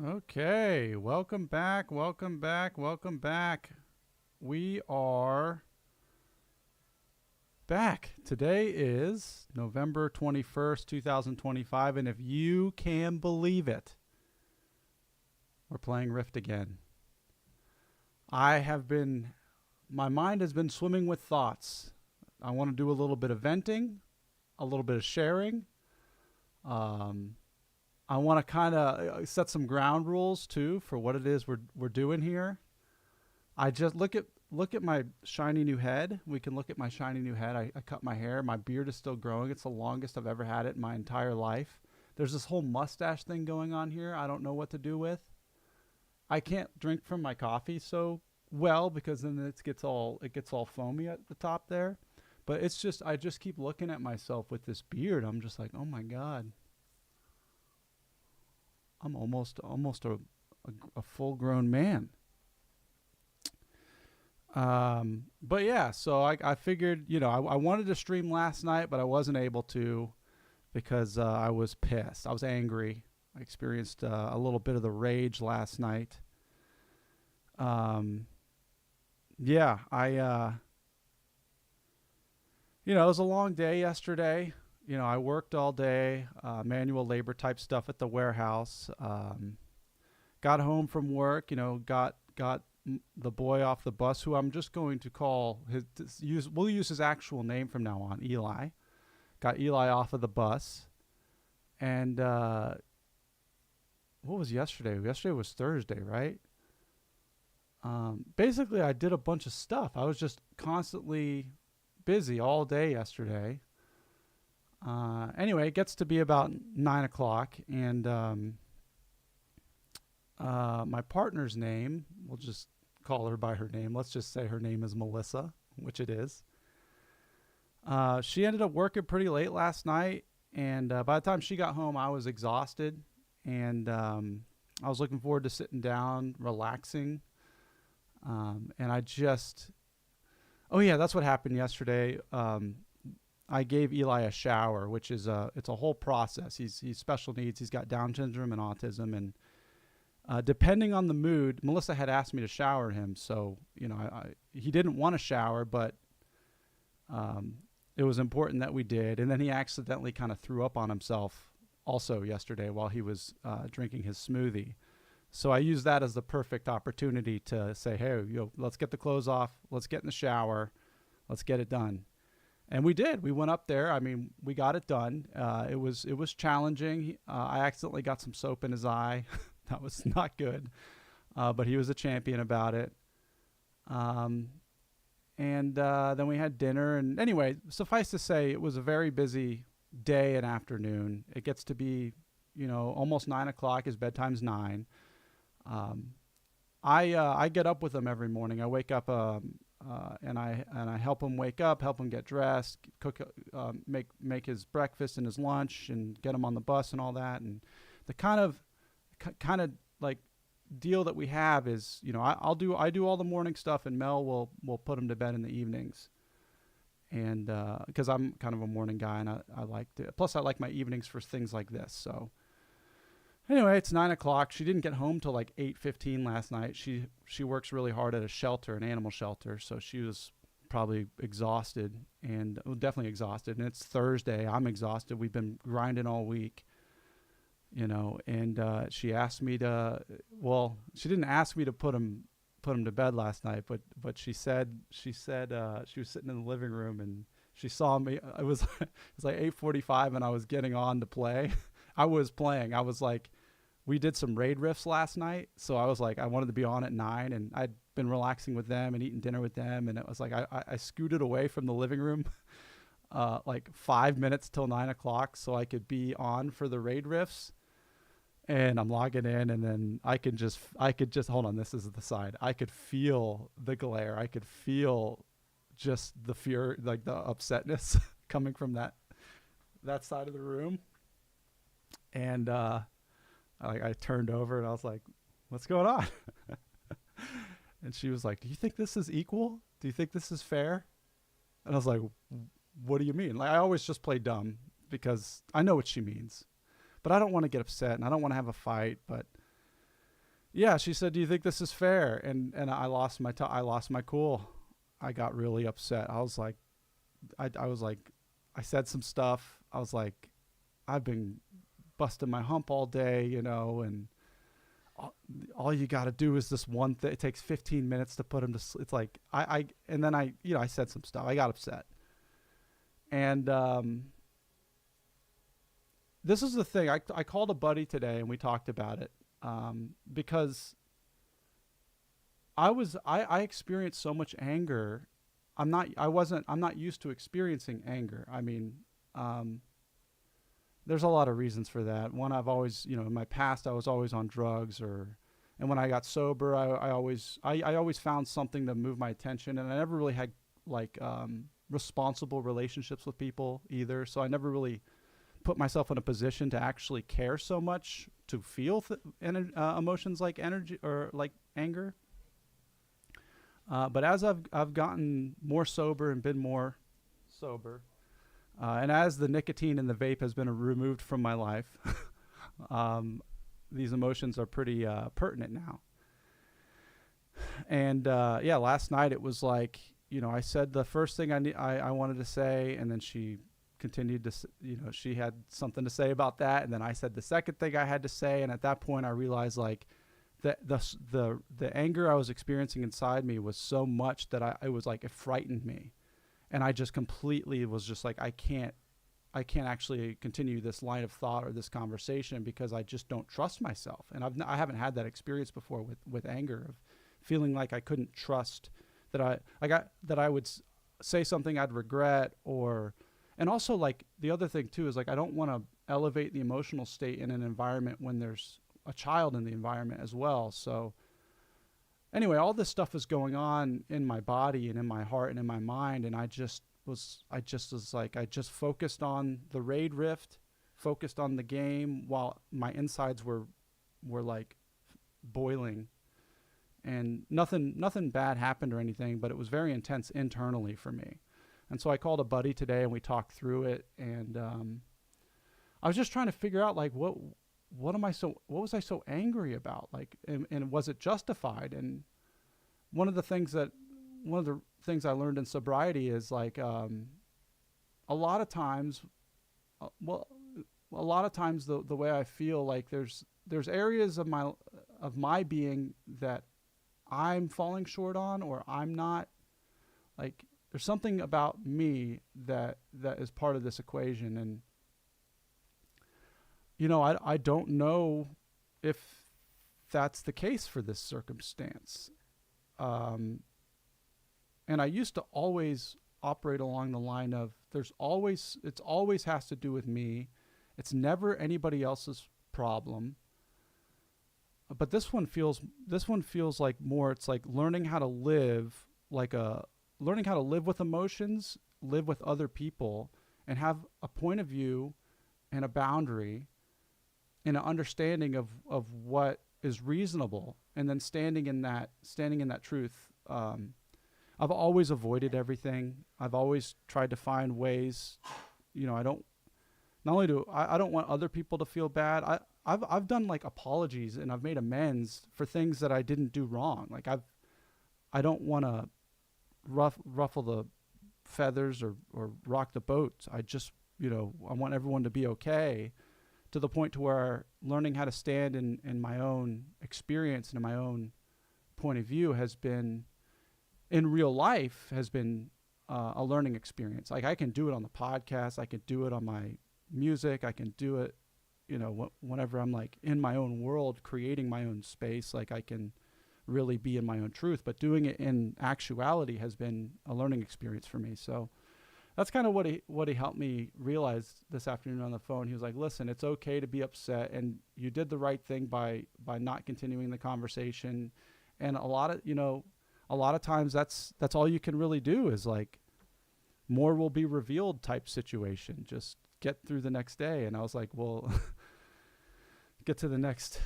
Okay, welcome back, welcome back, welcome back. We are back. Today is November 21st, 2025, and if you can believe it, we're playing Rift again. I have been, my mind has been swimming with thoughts. I want to do a little bit of venting, a little bit of sharing. Um, I want to kind of set some ground rules too for what it is we're doing here. I just look at my shiny new head. We can look at my shiny new head. I cut my hair. My beard is still growing. It's the longest I've ever had it in my entire life. There's this whole mustache thing going on here. I don't know what to do with. I can't drink from my coffee so well because then it gets all foamy at the top there. But it's just I just keep looking at myself with this beard. I'm just like, oh my god, I'm almost a full grown man. But yeah, so I figured, I wanted to stream last night, but I wasn't able to because I was pissed. I was angry. I experienced a little bit of the rage last night. Um, yeah, it was a long day yesterday. I worked all day, manual labor type stuff at the warehouse. Got home from work, got the boy off the bus, who I'm just going to call we'll use his actual name from now on, Eli. Got Eli off of the bus, and what was yesterday? Yesterday was Thursday, right? Basically, I did a bunch of stuff. I was just constantly busy all day yesterday. Anyway, it gets to be about 9 o'clock, and my partner's name, we'll just call her by her name. Let's just say her name is Melissa, which it is. She ended up working pretty late last night, and by the time she got home, I was exhausted, and I was looking forward to sitting down, relaxing. And oh yeah, that's what happened yesterday. I gave Eli a shower, which is it's a whole process. He's special needs. He's got Down syndrome and autism, and depending on the mood, Melissa had asked me to shower him. So he didn't want to shower, but it was important that we did. And then he accidentally kind of threw up on himself also yesterday while he was drinking his smoothie. So I used that as the perfect opportunity to say, hey, let's get the clothes off. Let's get in the shower. Let's get it done. And we did. We went up there. I mean, we got it done. It was challenging. I accidentally got some soap in his eye. That was not good. But he was a champion about it. And then we had dinner. And anyway, suffice to say, it was a very busy day and afternoon. It gets to be, almost 9 o'clock. His bedtime's 9. I get up with him every morning. I wake up and I help him wake up, help him get dressed, cook, make his breakfast and his lunch, and get him on the bus and all that. And the kind of like deal that we have is, I do all the morning stuff, and Mel will put him to bed in the evenings. And because I'm kind of a morning guy, and I like to. Plus, I like my evenings for things like this. So anyway, it's 9 o'clock. She didn't get home till like 8:15 last night. She works really hard at a shelter, an animal shelter, so she was probably exhausted, and definitely exhausted. And it's Thursday. I'm exhausted. We've been grinding all week, And she asked me to. Well, she didn't ask me to put him to bed last night, but she said she was sitting in the living room and she saw me. It was it was like 8:45, and I was getting on to play. I was playing. I was like, we did some raid rifts last night, so I was like, I wanted to be on at 9, and I'd been relaxing with them and eating dinner with them, and it was like I scooted away from the living room like 5 minutes till 9 o'clock so I could be on for the raid rifts. And I'm logging in, and then I could just hold on. This is the side. I could feel the glare. I could feel just the fear, like the upsetness coming from that side of the room. And I turned over and I was like, "What's going on?" And she was like, "Do you think this is equal? Do you think this is fair?" And I was like, "What do you mean?" Like, I always just play dumb because I know what she means, but I don't want to get upset and I don't want to have a fight. But Yeah, she said, "Do you think this is fair?" And I lost I lost my cool. I got really upset. I was like, I said some stuff. I was like, I've been busting my hump all day, and all you got to do is this one thing. It takes 15 minutes to put him to sleep. It's like and then I said some stuff. I got upset, and this is the thing. I called a buddy today and we talked about it, because I experienced so much anger. I'm not used to experiencing anger. I mean, there's a lot of reasons for that. One, I've always, in my past, I was always on drugs, and when I got sober, I always found something to move my attention, and I never really had like responsible relationships with people either. So I never really put myself in a position to actually care so much to feel emotions like energy or like anger. But as I've gotten more sober and been more sober, and as the nicotine in the vape has been removed from my life, these emotions are pretty pertinent now. And yeah, last night it was like, I said the first thing I wanted to say, and then she continued to, she had something to say about that, and then I said the second thing I had to say, and at that point I realized like the anger I was experiencing inside me was so much that it frightened me, and I just completely was just like, I can't actually continue this line of thought or this conversation because I just don't trust myself. And I haven't had that experience before with anger, of feeling like I couldn't trust that I would say something I'd regret, and also like the other thing too is like, I don't want to elevate the emotional state in an environment when there's a child in the environment as well. So anyway, all this stuff is going on in my body and in my heart and in my mind. And I just was like, I just focused on the raid rift, focused on the game while my insides were like boiling, and nothing bad happened or anything, but it was very intense internally for me. And so I called a buddy today and we talked through it. And I was just trying to figure out like, what was I so angry about? Like, and was it justified? And one of the things I learned in sobriety is like, a lot of times the way I feel like there's areas of my being that I'm falling short on, or I'm not, like, there's something about me that is part of this equation. And I don't know if that's the case for this circumstance. And I used to always operate along the line of it always has to do with me. It's never anybody else's problem. But this one feels like more, it's like learning how to live with emotions, live with other people, and have a point of view and a boundary and an understanding of what is reasonable, and then standing in that truth. I've always avoided everything. I've always tried to find ways, I don't want other people to feel bad. I've done like apologies, and I've made amends for things that I didn't do wrong. Like I don't want to ruffle the feathers or rock the boat. I just, I want everyone to be okay, to the point to where learning how to stand in my own experience and in my own point of view has been, in real life, has been a learning experience. Like, I can do it on the podcast. I can do it on my music. I can do it, whenever I'm like in my own world, creating my own space, like I can really be in my own truth. But doing it in actuality has been a learning experience for me. So that's kind of what he helped me realize this afternoon on the phone. He was like, listen, it's okay to be upset, and you did the right thing by not continuing the conversation. And a lot of times that's all you can really do, is like, more will be revealed type situation. Just get through the next day. And I was like, well, get to the next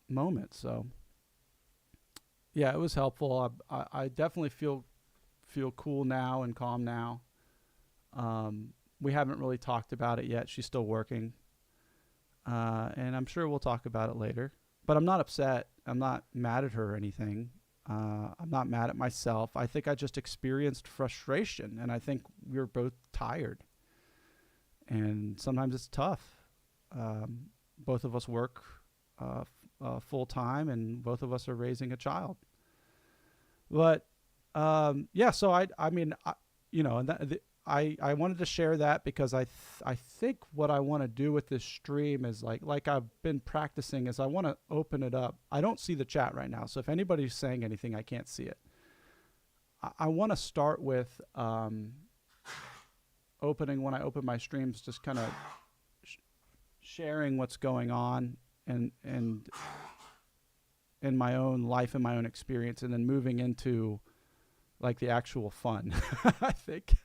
moment. So yeah, it was helpful. I definitely feel cool now and calm now. We haven't really talked about it yet. She's still working. and I'm sure we'll talk about it later. But I'm not upset. I'm not mad at her or anything. I'm not mad at myself. I think I just experienced frustration, and I think we were both tired. And sometimes it's tough. Both of us work full time, and both of us are raising a child. But yeah, so I mean, you know, and I wanted to share that because I think what I want to do with this stream is like I've been practicing is I want to open it up. I don't see the chat right now, so if anybody's saying anything, I can't see it. I want to start with opening when I open my streams, just kind of sharing what's going on and in my own life and my own experience, and then moving into like the actual fun. I think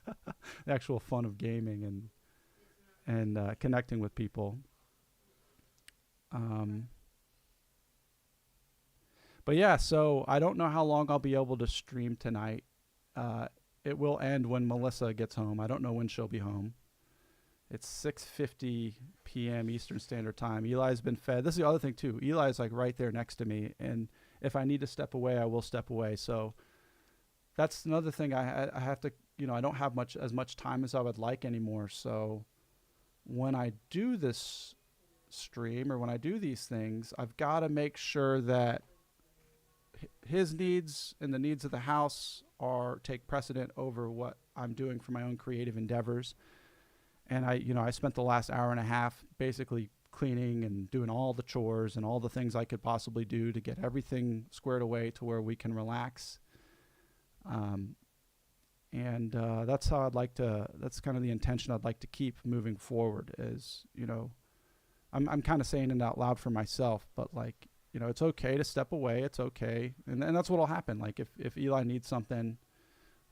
the actual fun of gaming and connecting with people. But yeah, so I don't know how long I'll be able to stream tonight. It will end when Melissa gets home. I don't know when she'll be home. It's 6:50 p.m. Eastern Standard Time. Eli's been fed. This is the other thing too. Eli's like right there next to me, and if I need to step away, I will step away. So that's another thing. I have to, you know, I don't have as much time as I would like anymore. So when I do this stream or when I do these things, I've got to make sure that his needs and the needs of the house take precedent over what I'm doing for my own creative endeavors. And I spent the last hour and a half basically cleaning and doing all the chores and all the things I could possibly do to get everything squared away to where we can relax. That's how that's kind of the intention I'd like to keep moving forward is, you know, I'm kind of saying it out loud for myself, but like, you know, it's okay to step away. It's okay. And that's what'll happen. Like if Eli needs something,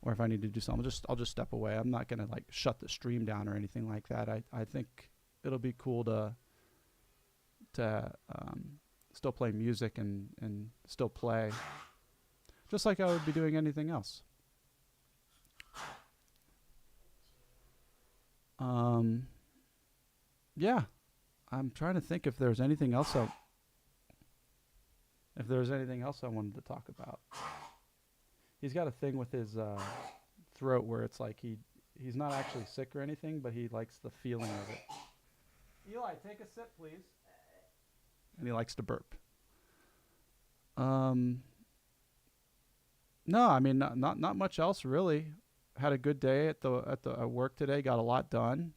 or if I need to do something, I'll just step away. I'm not going to like shut the stream down or anything like that. I think it'll be cool to still play music and still play just like I would be doing anything else. Yeah, I'm trying to think if there's anything else I wanted to talk about. He's got a thing with his throat where it's like he's not actually sick or anything, but he likes the feeling of it. Eli, take a sip, please. And he likes to burp. No, I mean not much else really. Had a good day at work today. Got a lot done.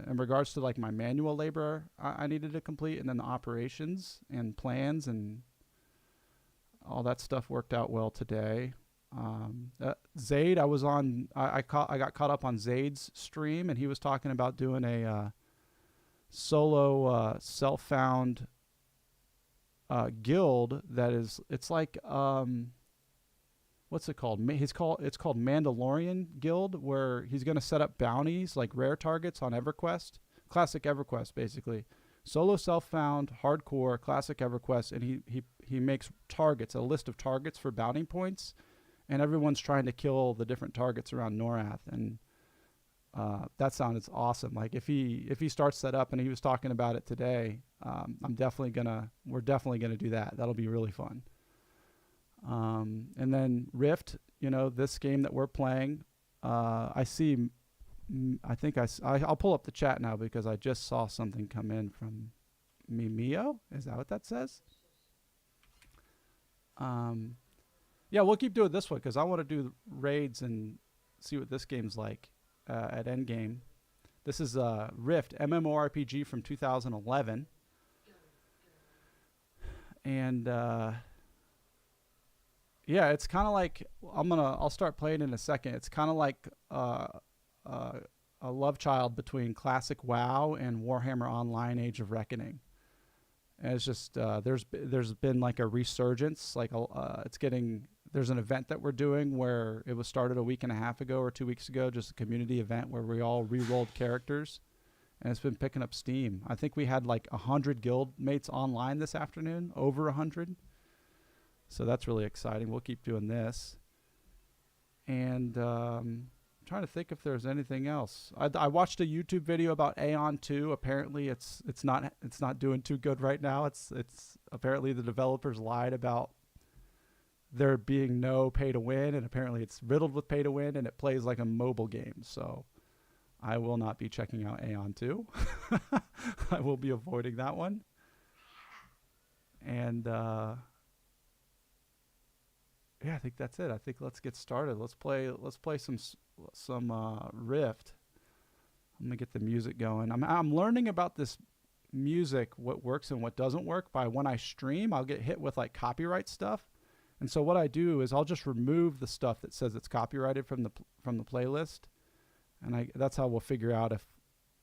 In regards to like my manual labor I needed to complete, and then the operations and plans and all that stuff worked out well today. Zaid, I got caught up on Zaid's stream, and he was talking about doing a solo self-found guild that it's like what's it called? It's called Mandalorian Guild, where he's going to set up bounties like rare targets on EverQuest, classic EverQuest basically. Solo self-found, hardcore, classic EverQuest, and he makes targets, a list of targets for bounty points, and everyone's trying to kill the different targets around Norath, and that sounds awesome. Like if he starts that up, and he was talking about it today, we're definitely gonna do that. That'll be really fun. And then Rift, you know, this game that we're playing, I see. I think I'll pull up the chat now because I just saw something come in from Mimio. Is that what that says? Yeah, we'll keep doing this one because I want to do raids and see what this game's like at Endgame. This is Rift, MMORPG from 2011. And yeah, it's kind of like I'll start playing in a second. It's kind of like a love child between classic WoW and Warhammer Online Age of Reckoning. And it's just there's been like a resurgence, like there's an event that we're doing where it was started a week and a half ago or 2 weeks ago, just a community event where we all re-rolled characters, and it's been picking up steam. I think we had like 100 guild mates online this afternoon, over 100. So that's really exciting. We'll keep doing this. And trying to think if there's anything else. I watched a YouTube video about Aeon 2. Apparently, it's not doing too good right now. It's apparently the developers lied about there being no pay to win, and apparently it's riddled with pay to win, and it plays like a mobile game. So I will not be checking out Aeon 2. I will be avoiding that one. And yeah, I think that's it. I think let's get started. Let's play some Rift. I'm gonna get the music going. I'm learning about this music, what works and what doesn't work. By when I stream, I'll get hit with like copyright stuff, and so what I do is I'll just remove the stuff that says it's copyrighted from the playlist, and that's how we'll figure out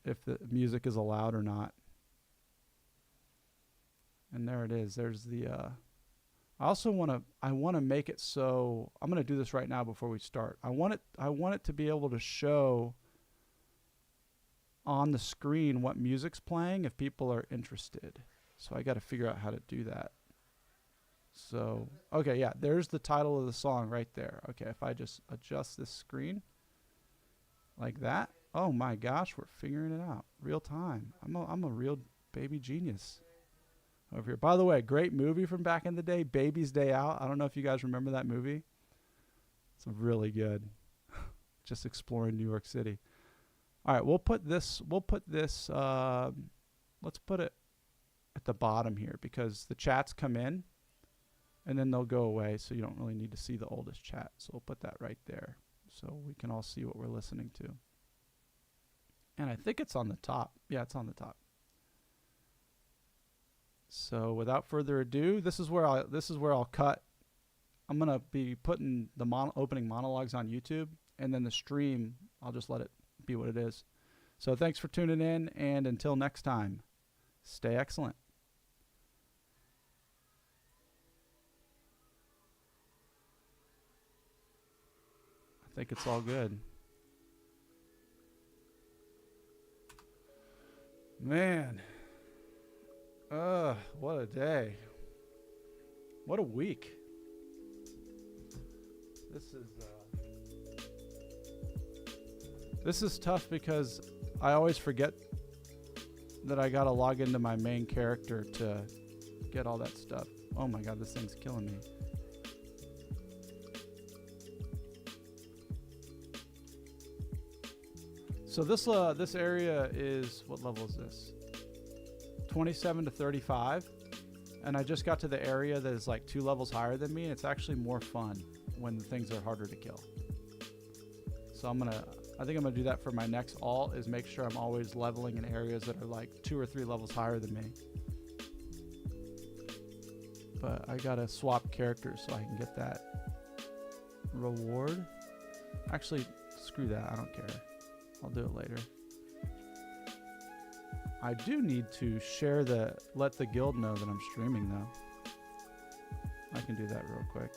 if the music is allowed or not. And there it is. There's the. I want to make it so I'm going to do this right now before we start. I want it to be able to show on the screen what music's playing if people are interested. So I got to figure out how to do that. So, okay, yeah, there's the title of the song right there. Okay, if I just adjust this screen like that. Oh my gosh, we're figuring it out. Real time. I'm a real baby genius over here. By the way, great movie from back in the day, Baby's Day Out. I don't know if you guys remember that movie. It's really good. Just exploring New York City. All right, let's put it at the bottom here because the chats come in and then they'll go away, so you don't really need to see the oldest chat. So we'll put that right there so we can all see what we're listening to. And I think it's on the top. Yeah, it's on the top. So without further ado, this is where I'll cut. I'm gonna be putting the opening monologues on YouTube, and then the stream I'll just let it be what it is. So thanks for tuning in, and until next time, stay excellent. I think it's all good. Man. What a day. What a week. This is tough because I always forget that I gotta log into my main character to get all that stuff. Oh my god, this thing's killing me. So this area is, what level is this? 27 to 35, and I just got to the area that is like 2 levels higher than me, and it's actually more fun when the things are harder to kill. So I think I'm gonna do that for my next alt, is make sure I'm always leveling in areas that are like 2 or 3 levels higher than me. But I gotta swap characters so I can get that reward. Actually, screw that, I don't care. I'll do it later. I do need to let the guild know that I'm streaming though. I can do that real quick.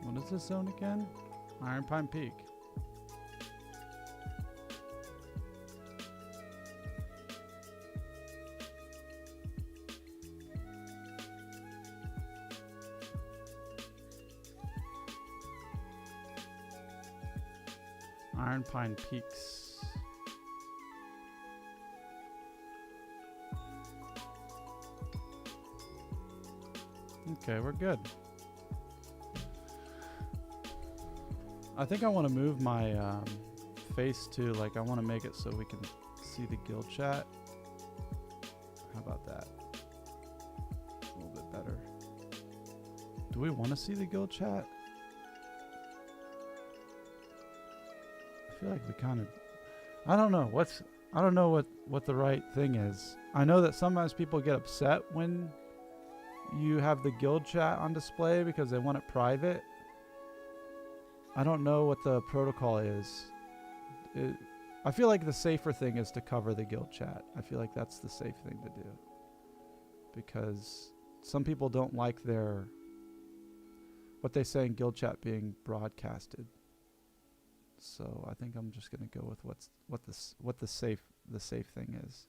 What is this zone again? Iron Pine Peak. Iron Pine Peaks. Okay, we're good. I think I want to move my face to, like, I want to make it so we can see the guild chat. How about that? A little bit better. Do we want to see the guild chat? I feel like we kind of... I don't know. I don't know what the right thing is. I know that sometimes people get upset when you have the guild chat on display because they want it private. I don't know what the protocol is. I feel like the safer thing is to cover the guild chat. I feel like that's the safe thing to do. Because some people don't like what they say in guild chat being broadcasted. So I think I'm just gonna go with what the safe thing is.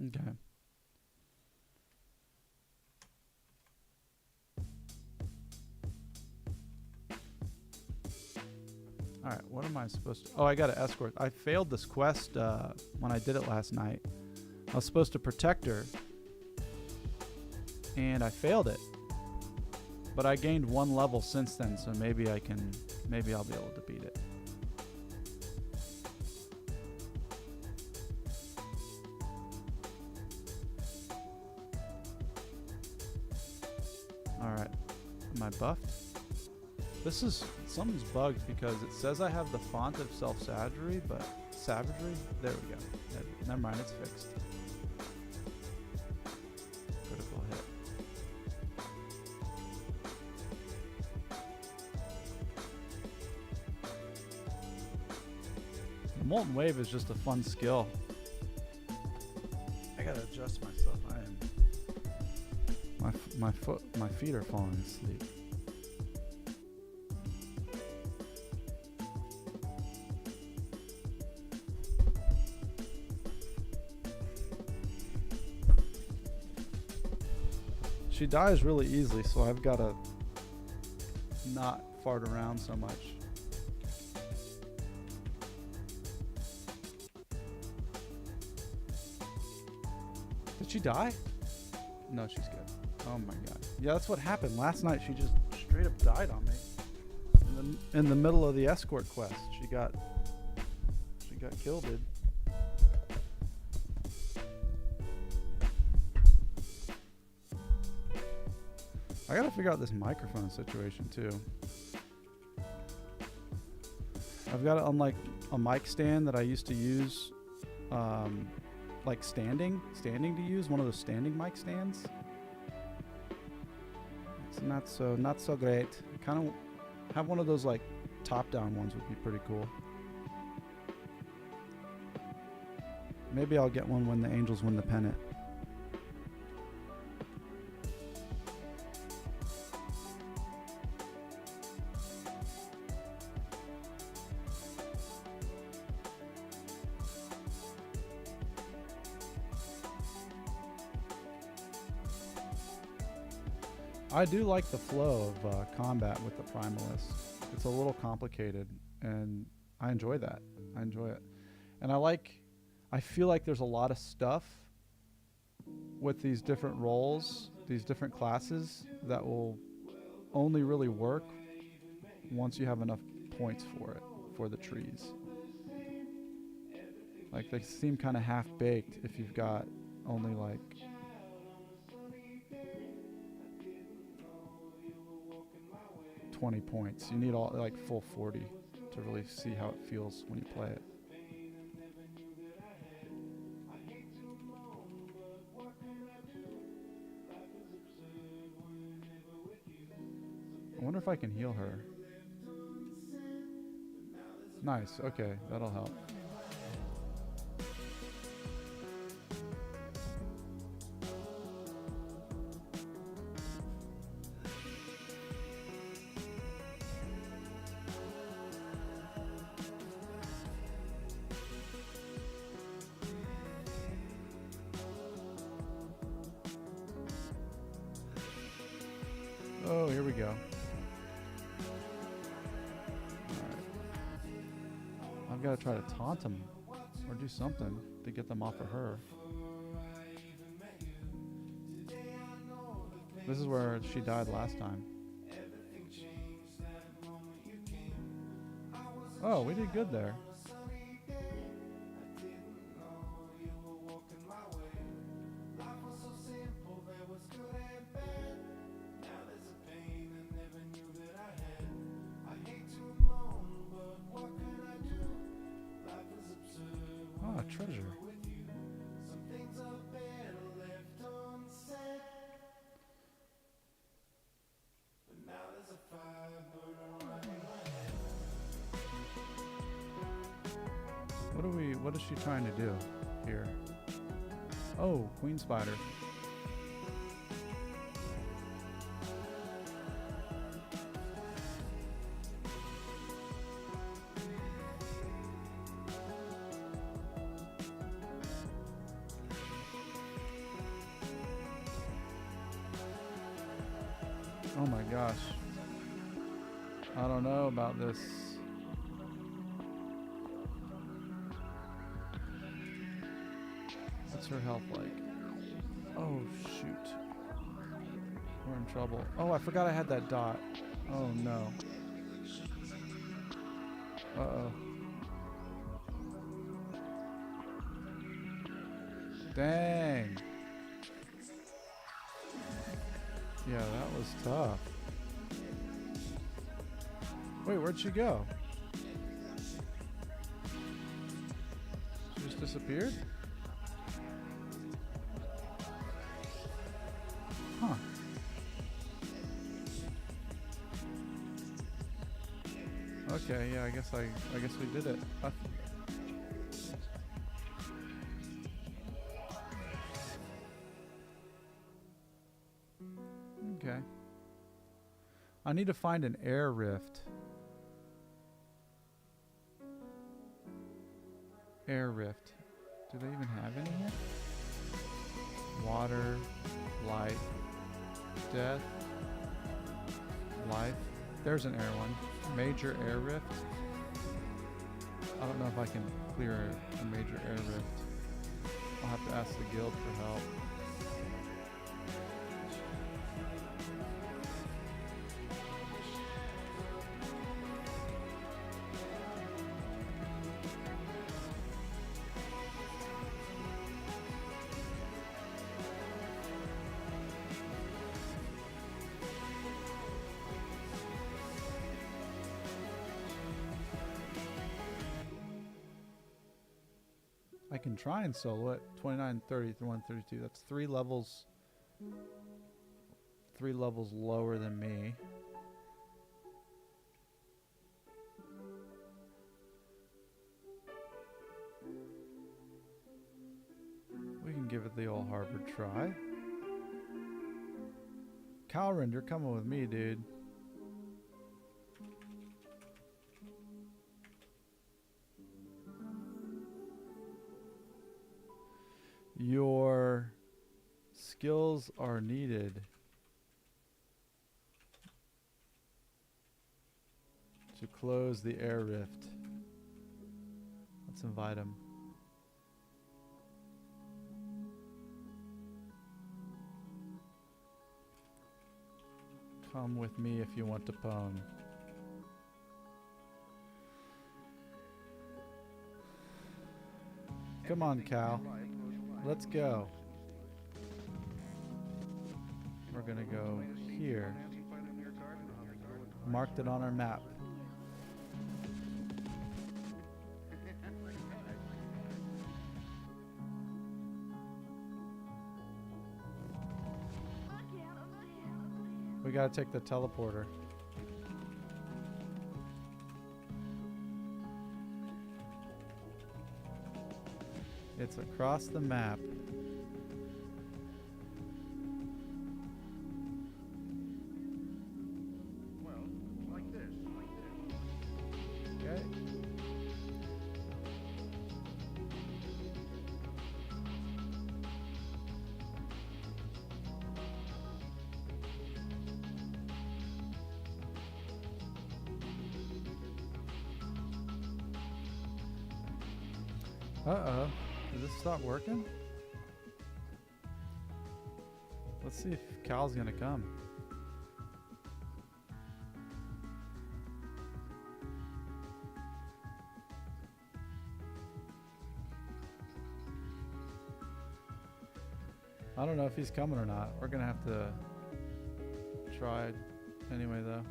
Okay. All right, what am I supposed to... Oh, I got to escort. I failed this quest when I did it last night. I was supposed to protect her, and I failed it. But I gained 1 level since then, so maybe I'll be able to beat it. All right, am I buffed? Something's bugged because it says I have the font of self-savagery, but savagery? There we go. Never mind, it's fixed. Critical hit. The Molten Wave is just a fun skill. I gotta adjust myself. My feet are falling asleep. She dies really easily, so I've got to not fart around so much. Did she die? No, she's good. Oh my god. Yeah, that's what happened. Last night she just straight up died on me. In the middle of the escort quest. She got killed. I gotta figure out this microphone situation too. I've got it on like a mic stand that I used to use, like standing to use, one of those standing mic stands. It's not so great. Kind of have one of those like top-down ones would be pretty cool. Maybe I'll get one when the Angels win the pennant. I do like the flow of combat with the Primalist. It's a little complicated, and I enjoy that. I enjoy it. And I feel like there's a lot of stuff with these different roles, these different classes, that will only really work once you have enough points for it, for the trees. Like, they seem kind of half-baked if you've got only like... $20 points. You need all like full 40 to really see how it feels when you play it. I wonder if I can heal her. Nice. Okay, that'll help. Oh, here we go. Alright. I've got to try to taunt them or do something to get them off of her. This is where she died last time. Oh, we did good there. Ah, treasure. What is she trying to do here? Oh, queen spider. Oh my gosh. I don't know about this. What's her health like? Oh shoot. We're in trouble. Oh, I forgot I had that dot. Oh no. Uh-oh. Dang. Yeah, that was tough. Wait, where'd she go? She just disappeared? Huh. Okay, yeah, I guess we did it. Okay. I need to find an air rift. Air rift. Do they even have any here? Water, light, death, life. There's an air one. Major air rift. I don't know if I can clear a major air rift. I'll have to ask the guild for help. I can try and solo it. 29, 30, 31, 32. That's 3 levels. 3 levels lower than me. We can give it the old Harvard try. Calrind, you're coming with me, dude. Your skills are needed to close the air rift. Let's invite him. Come with me if you want to pwn. Come on, Cal. Let's go. We're gonna go here. Marked it on our map. We gotta take the teleporter. It's across the map. Well, like this. Okay. Uh-oh. Did this stop working? Let's see if Cal's gonna come. I don't know if he's coming or not. We're gonna have to try anyway, though.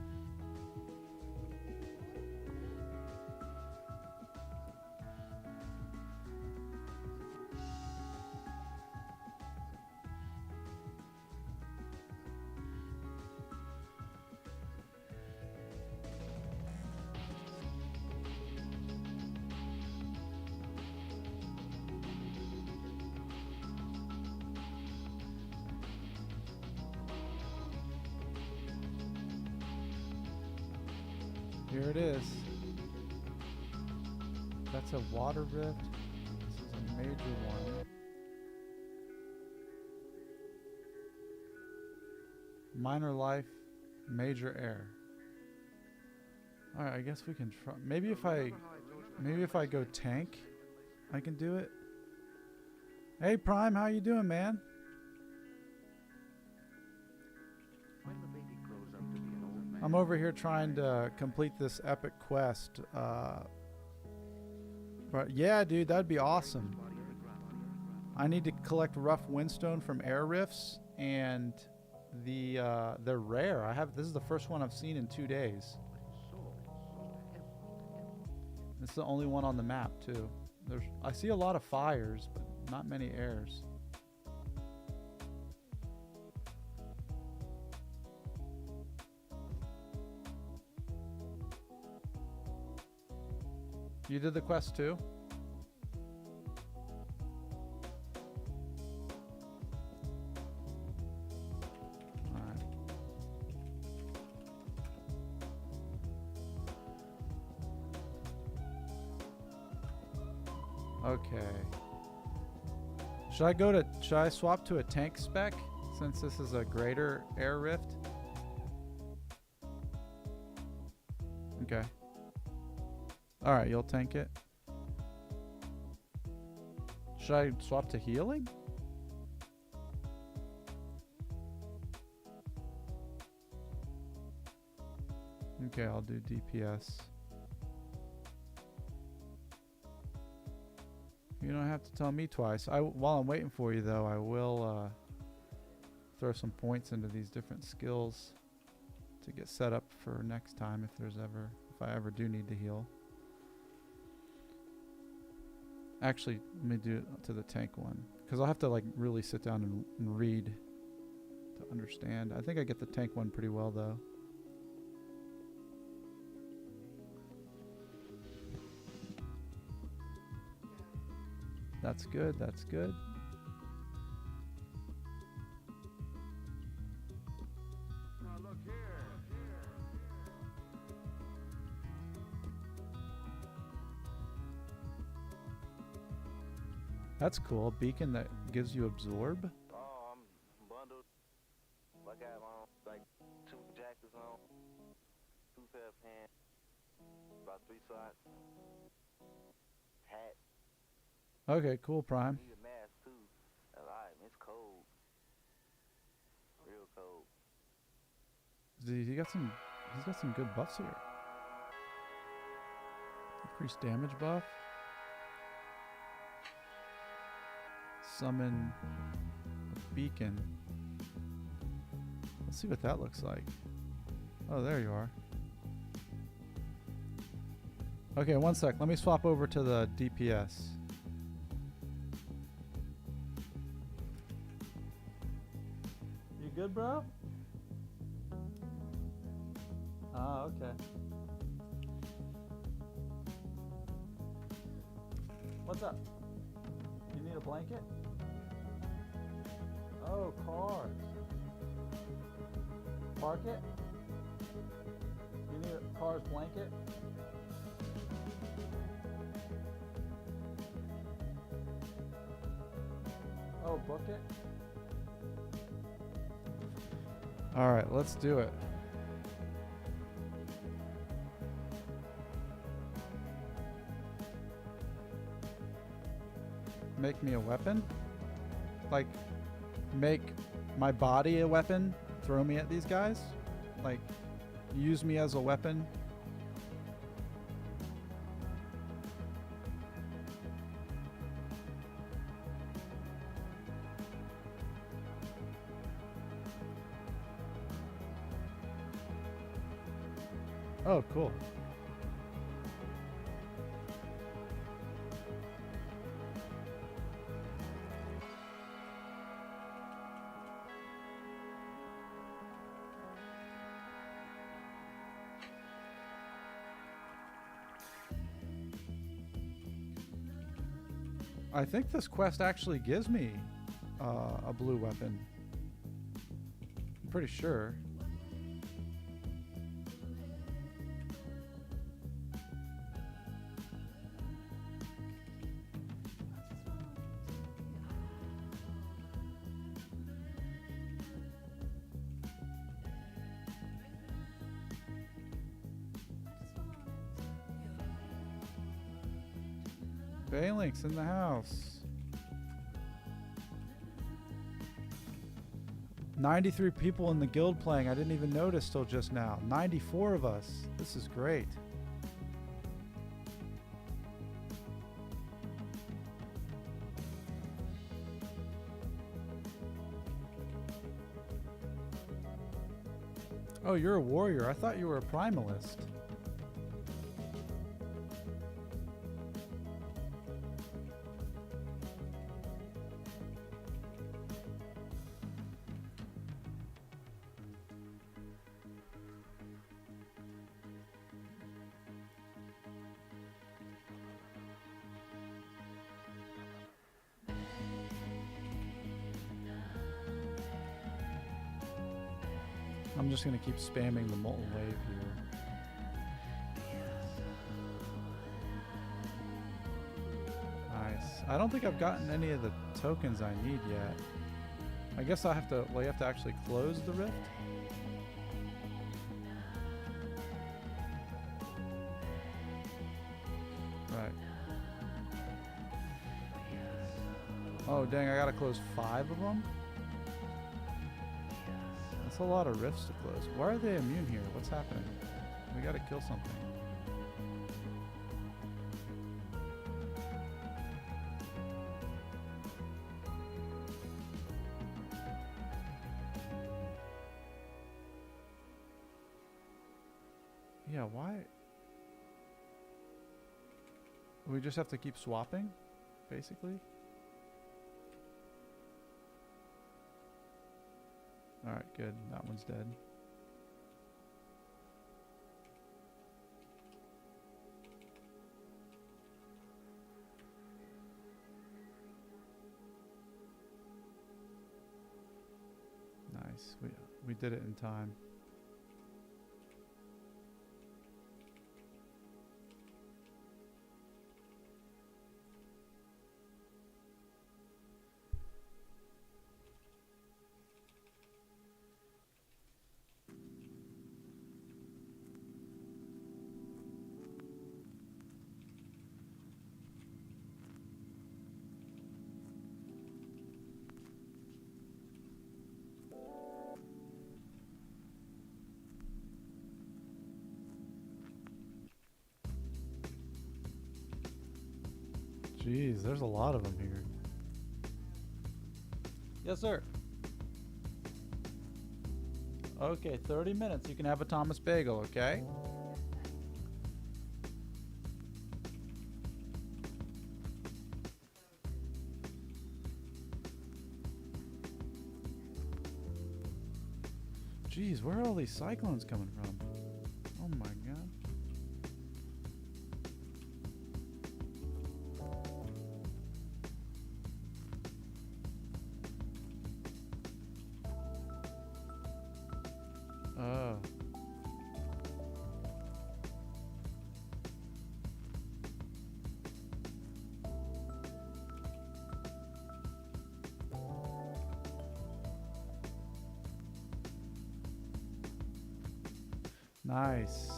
Here it is. That's a water rift. This is a major one. Minor life, major air. All right, I guess we can try. Maybe if I go tank, I can do it. Hey Prime, how you doing, man? I'm over here trying to complete this epic quest. But yeah, dude, that'd be awesome. I need to collect rough windstone from air rifts, and they're rare. This is the first one I've seen in 2 days. It's the only one on the map too. I see a lot of fires, but not many airs. You did the quest too? Alright. Okay. Should I swap to a tank spec since this is a greater air rift? Okay. Alright, you'll tank it. Should I swap to healing? Okay, I'll do DPS. You don't have to tell me twice. While I'm waiting for you though, I will throw some points into these different skills to get set up for next time if I ever do need to heal. Actually, let me do it to the tank one, because I'll have to like really sit down and read to understand. I think I get the tank one pretty well though. That's good, that's good. Now look here. That's cool. Beacon that gives you absorb. Oh, I'm bundled. I got on like 2 jackets on, 2 pair of pants, about 3 socks, hat. Okay, cool, Prime. Need a mask too. Alright, it's cold. Real cold. He's got some good buffs here. Increased damage buff. Summon a beacon. Let's see what that looks like. Oh, there you are. Okay, one sec. Let me swap over to the DPS. You good, bro? Ah, okay. What's up? You need a blanket? Oh, cars. Park it? You need a car's blanket? Oh, book it? Alright, let's do it. Make me a weapon? Like, make my body a weapon? Throw me at these guys? Like, use me as a weapon? Oh, cool. I think this quest actually gives me a blue weapon. I'm pretty sure. Baylink's in the house. 93 people in the guild playing. I didn't even notice till just now. 94 of us. This is great. Oh, you're a warrior. I thought you were a primalist. I'm just going to keep spamming the molten wave here. Nice. I don't think I've gotten any of the tokens I need yet. I guess I have to, well, you have to actually close the rift? Right. Oh, dang, I gotta close 5 of them? That's a lot of rifts to close. Why are they immune here? What's happening? We gotta kill something. Yeah, why? We just have to keep swapping, basically? Alright, good. That one's dead. Nice. We did it in time. Jeez, there's a lot of them here. Yes, sir. Okay, 30 minutes. You can have a Thomas Bagel, okay? Jeez, where are all these cyclones coming from? Oh my god. Oh. Nice.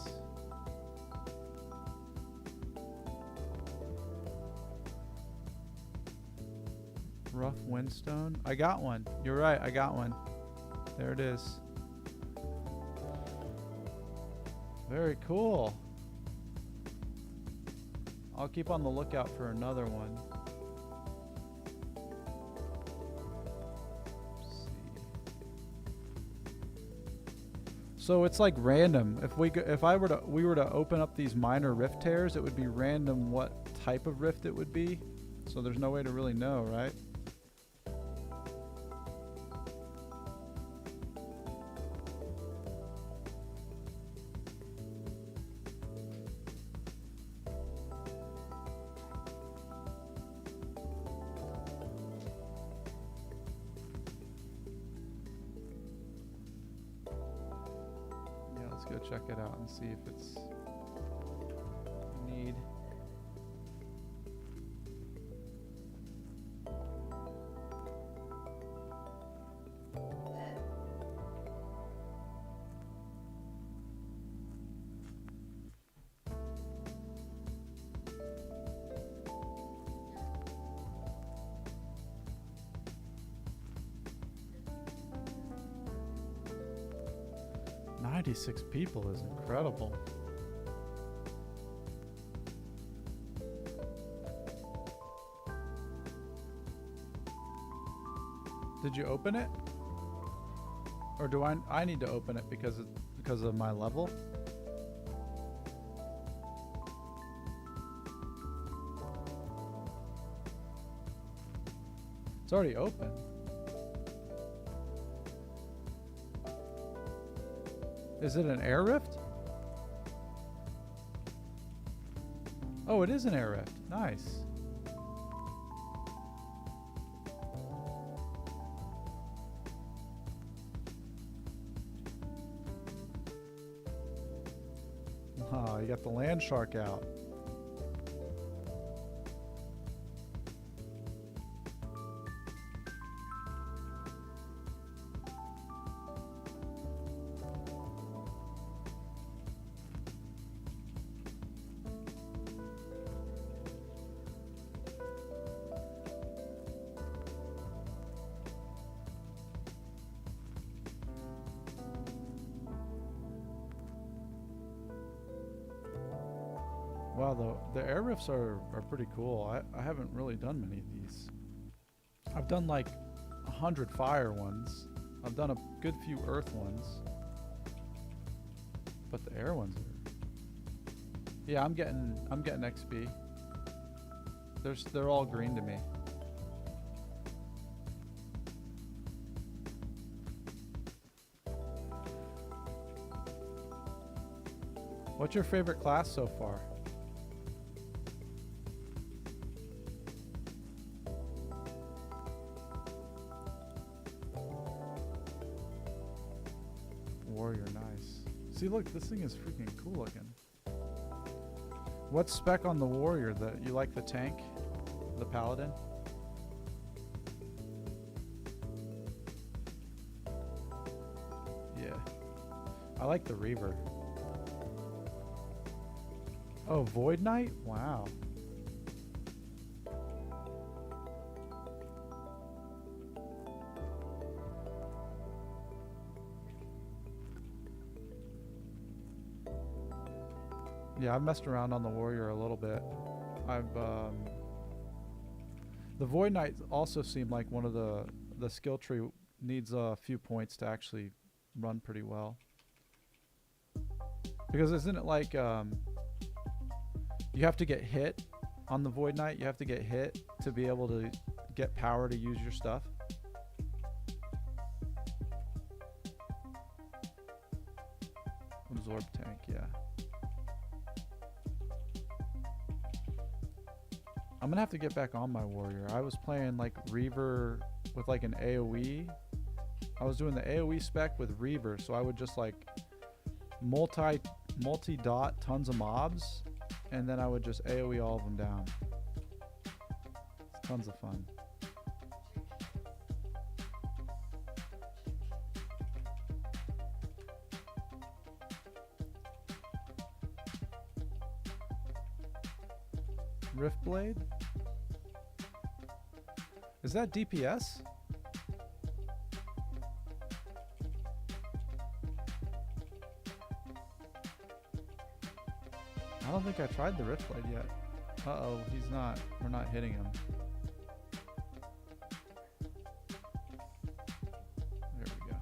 Rough windstone. I got one. You're right, I got one. There it is. Very cool. I'll keep on the lookout for another one. Let's see. So it's like random. If we were to open up these minor rift tears, it would be random what type of rift it would be. So there's no way to really know, right? Yeah, let's go check it out and see if it's need. "96 people is incredible." Did you open it? Or do I need to open it because of my level? It's already open. Is it an air rift? Oh, it is an air rift. Nice. Oh, you got the land shark out. Wow, the air rifts are pretty cool. I haven't really done many of these. I've done like 100 fire ones. I've done a good few earth ones. But the air ones are... Yeah, I'm getting XP. They're all green to me. What's your favorite class so far? Warrior, nice. See, look, this thing is freaking cool looking. What's spec on the warrior? You like the tank? The paladin? Yeah. I like the reaver. Oh, Void Knight? Wow. Yeah, I've messed around on the warrior a little bit. The Void Knight also seemed like one of the skill tree needs a few points to actually run pretty well. Because isn't it like you have to get hit on the Void Knight? You have to get hit to be able to get power to use your stuff? Absorb tank, yeah. I'm gonna have to get back on my warrior. I was playing like Reaver with like an AoE. I was doing the AoE spec with Reaver, so I would just like multi-dot tons of mobs, and then I would just AoE all of them down. It's tons of fun. Riftblade? Is that DPS? I don't think I tried the Riftblade yet. Uh-oh, he's not. We're not hitting him. There we go.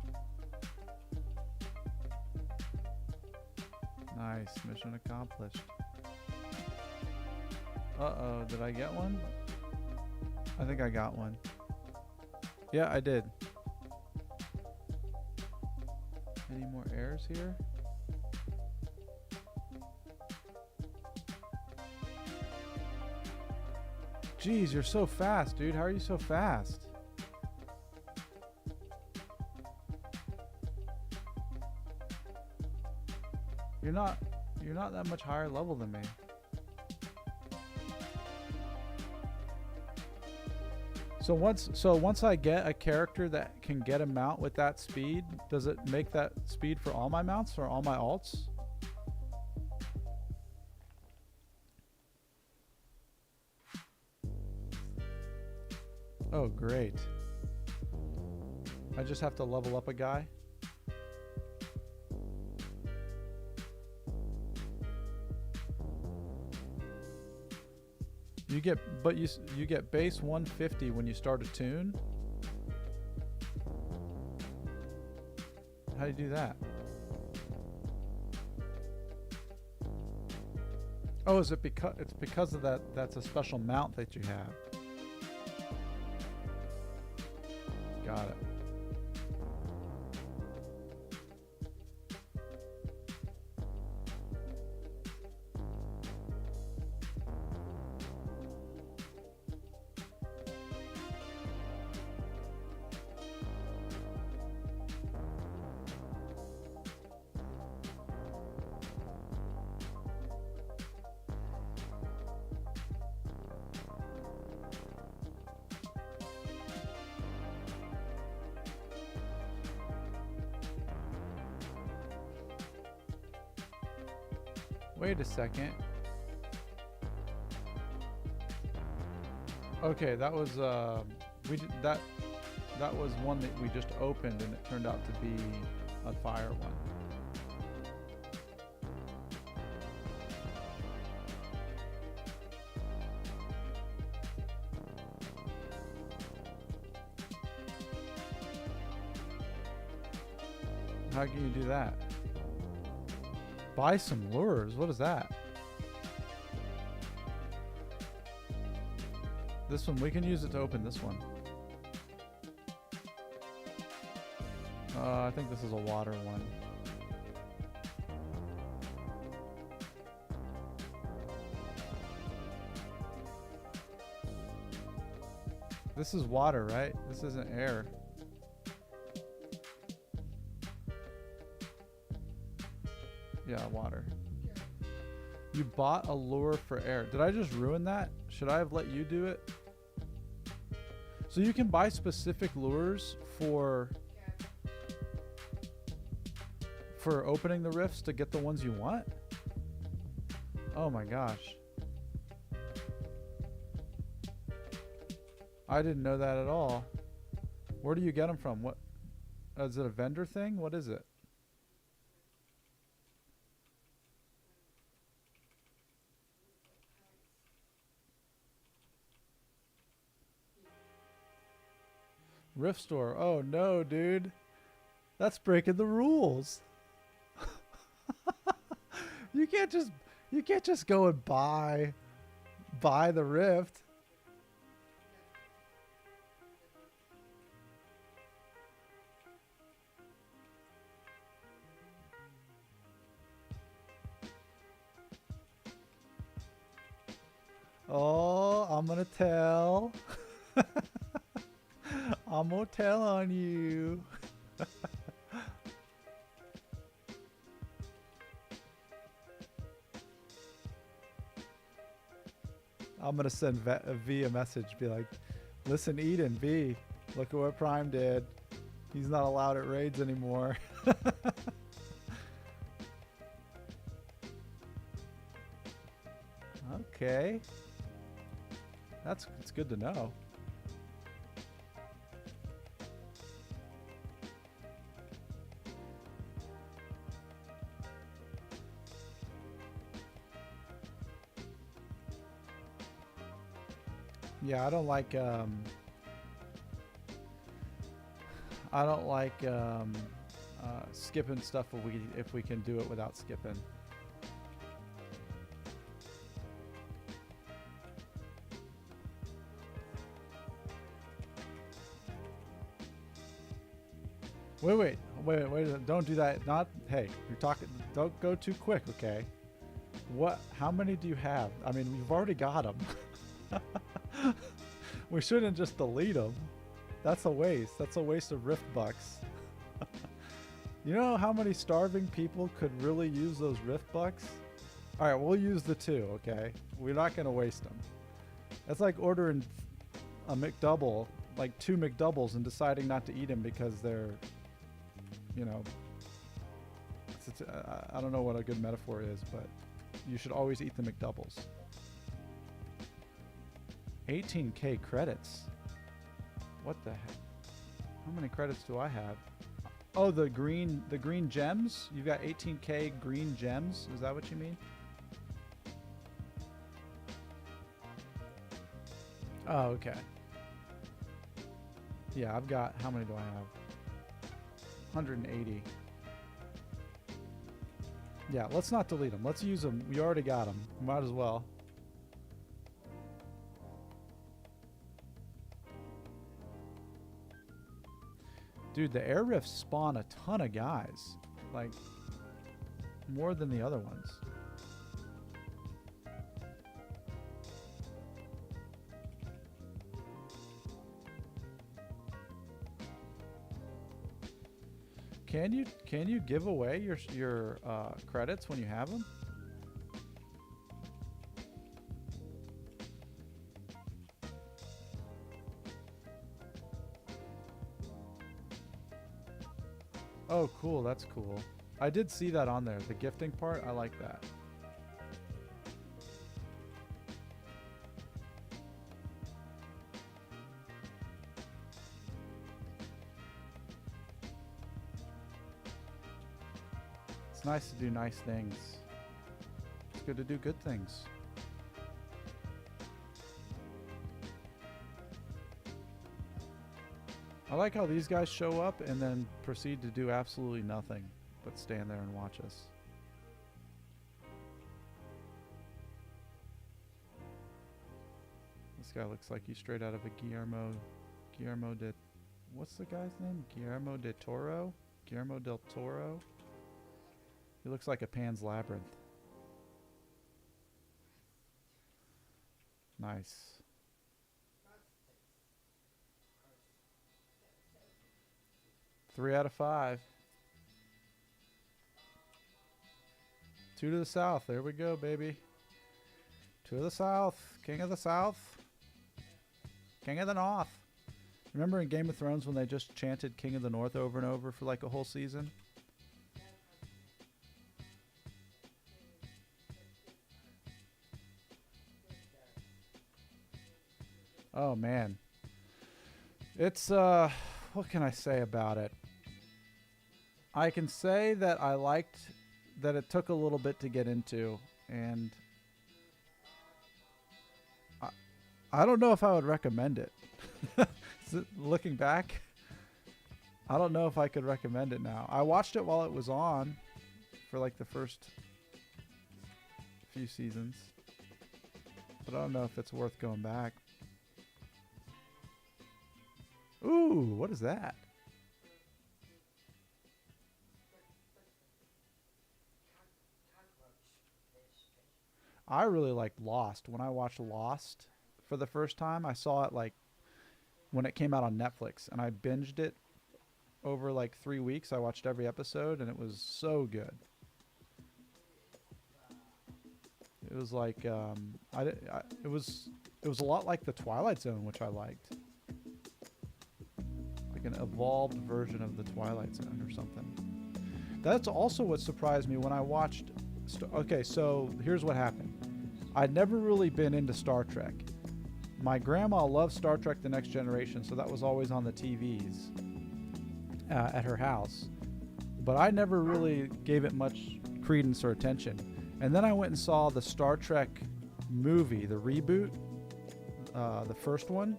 Nice. Mission accomplished. Uh-oh. Did I get one? I think I got one. Yeah, I did. Any more airs here? Jeez, you're so fast, dude. How are you so fast? You're not that much higher level than me. So once I get a character that can get a mount with that speed, does it make that speed for all my mounts or all my alts? Oh, great. I just have to level up a guy. You get, but you get base 150 when you start a tune. How do you do that? Oh, is it because it's because of that? That's a special mount that you have. Got it. Wait a second. Okay, that was we did that was one that we just opened and it turned out to be a fire one. How can you do that? Buy some lures. What is that? This one, we can use it to open this one. I think this is a water one. This is water, right? This isn't air. Yeah, water. You bought a lure for air. Did I just ruin that? Should I have let you do it? So you can buy specific lures for opening the rifts to get the ones you want? Oh my gosh. I didn't know that at all. Where do you get them from? What is it, a vendor thing? What is it? Rift store. Oh no, dude. That's breaking the rules. You can't just go and buy the rift. Oh, I'm gonna tell. I'm gonna tell on you. I'm gonna send V a message, be like, listen, Eden, V, look at what Prime did. He's not allowed at raids anymore. Okay. It's good to know. Yeah, I don't like skipping stuff if we can do it without skipping. Wait. Don't do that. Not, hey, you're talking, don't go too quick, okay? How many do you have? I mean, we've already got them. We shouldn't just delete them. That's a waste. That's a waste of Rift Bucks. You know how many starving people could really use those Rift Bucks? Alright, we'll use the 2, okay? We're not going to waste them. That's like ordering a McDouble, like 2 McDoubles, and deciding not to eat them because they're, you know, I don't know what a good metaphor is, but you should always eat the McDoubles. 18k credits. What the heck? How many credits do I have? Oh, the green gems? You've got 18k green gems? Is that what you mean? Oh, okay. Yeah, I've got, how many do I have? 180. Yeah, let's not delete them. Let's use them. We already got them. Might as well. Dude, the air rifts spawn a ton of guys. Like, more than the other ones. Can you give away your credits when you have them? Oh, cool. That's cool. I did see that on there. The gifting part, I like that. It's nice to do nice things. It's good to do good things. I like how these guys show up and then proceed to do absolutely nothing but stand there and watch us. This guy looks like he's straight out of a Guillermo de, what's the guy's name? Guillermo del Toro? He looks like a Pan's Labyrinth. Nice. Three out of 5. 2 to the south. There we go, baby. 2 to the south. King of the South. King of the North. Remember in Game of Thrones when they just chanted King of the North over and over for like a whole season? Oh, man. It's, what can I say about it? I can say that I liked that it took a little bit to get into, and I don't know if I would recommend it. Looking back, I don't know if I could recommend it now. I watched it while it was on for like the first few seasons, but I don't know if it's worth going back. Ooh, what is that? I really liked Lost. When I watched Lost for the first time, I saw it like when it came out on Netflix, and I binged it over like 3 weeks. I watched every episode, and it was so good. It was like it was a lot like the Twilight Zone, which I liked. Like an evolved version of the Twilight Zone or something. That's also what surprised me when I watched. Okay, so here's what happened. I'd never really been into Star Trek. My grandma loved Star Trek The Next Generation, so that was always on the TVs at her house. But I never really gave it much credence or attention. And then I went and saw the Star Trek movie, the reboot, the first one,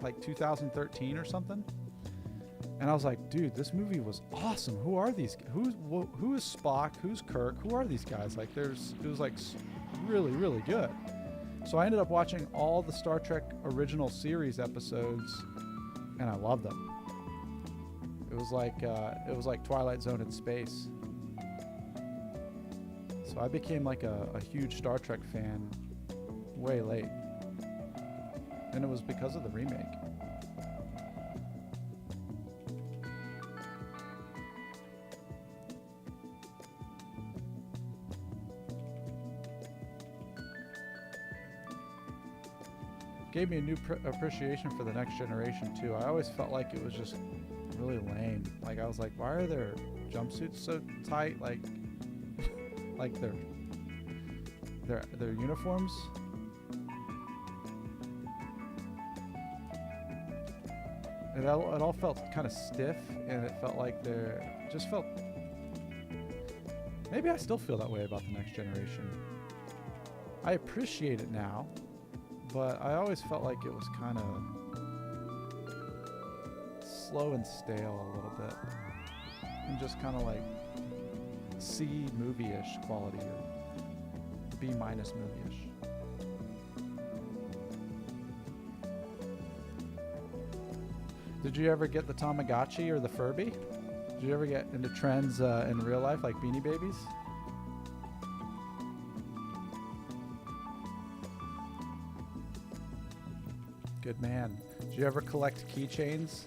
like 2013 or something. And I was like, dude, this movie was awesome. Who are these? Who is Spock? Who's Kirk? Who are these guys? Like, it was like really, really good. So I ended up watching all the Star Trek original series episodes, and I loved them. It It was like Twilight Zone in space. So I became like a huge Star Trek fan way late, and it was because of the remake. Gave me a new appreciation for the next generation too. I always felt like it was just really lame. Like I was like, why are their jumpsuits so tight? Like, like their uniforms. It all felt kind of stiff, and it felt like just felt. Maybe I still feel that way about the next generation. I appreciate it now, but I always felt like it was kind of slow and stale a little bit, and just kind of like C movie-ish quality or B- movie-ish. Did you ever get the Tamagotchi or the Furby? Did you ever get into trends in real life like Beanie Babies? Good man. Did you ever collect keychains?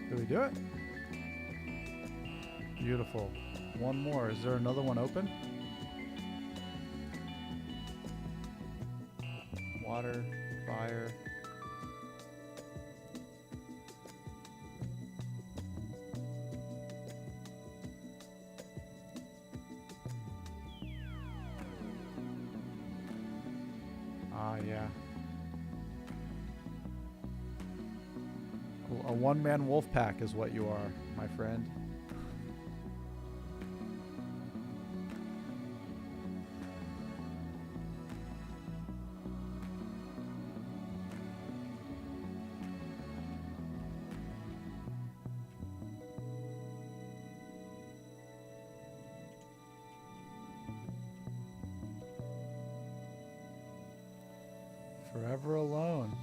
Did we do it? Beautiful. One more. Is there another one open? Water, fire. Ah, yeah. A one-man wolf pack is what you are, my friend. Forever alone.